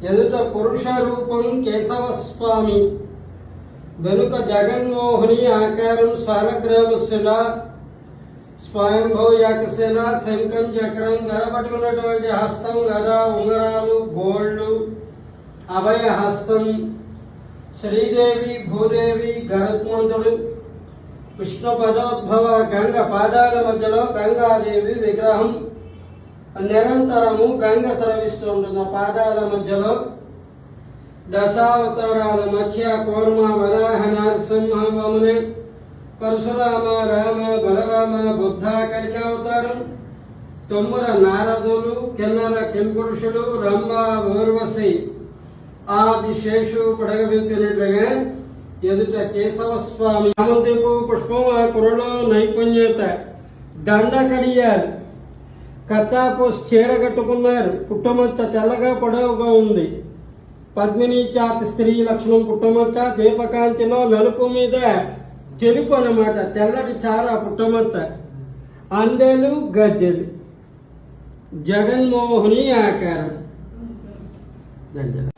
ఎదుట పురుష రూపం కేశవస్వామి, వెనుక జగన్మోహిని ఆకారం సాలగ్రామశిల, స్వయంభవ యాకశిల, శంఖం చక్రం, గరపట్టుకున్నటువంటి హస్తం, గర, ఉంగరాలు, గోళ్ళు, అభయ హస్తం, శ్రీదేవి, భూదేవి, గరుత్మంతుడు, విష్ణు పదోద్భవ, గంగ పాదాల మధ్యలో గంగాదేవి విగ్రహం, నిరంతరము గంగ స్రవిస్తుంటుంది పాదాల మధ్యలో. దశావతారాల మధ్య కూర్మ, వరాహ, నరసింహ, వామన, పరశురామ, రామ, బలరామ, బుద్ధ, కలికి అవతారం, తొమ్ముర నారదులు, కిన్నర కింపురుషులు, రంభ, ఊర్వశి, ఆది శేషు పడగబెట్టినట్లుగా ఎదుట కేశవస్వామి. చామంతిపు పుష్పం కురలో నైపుణ్యత, దండ కడియారు, కచ్చాపోస్ చీర కట్టుకున్నారు, పుట్టమచ్చ తెల్లగా పొడవుగా ఉంది. పద్మిని జాతి స్త్రీ లక్షణం పుట్టమచ్చ, దీపకాంతిలో నలుపు మీద తెలుపు అన్నమాట, తెల్లటి చార పుట్టమచ్చ, అందెలు గజ్జెలు, జగన్మోహిని ఆకారం. ధన్యవాదాలు.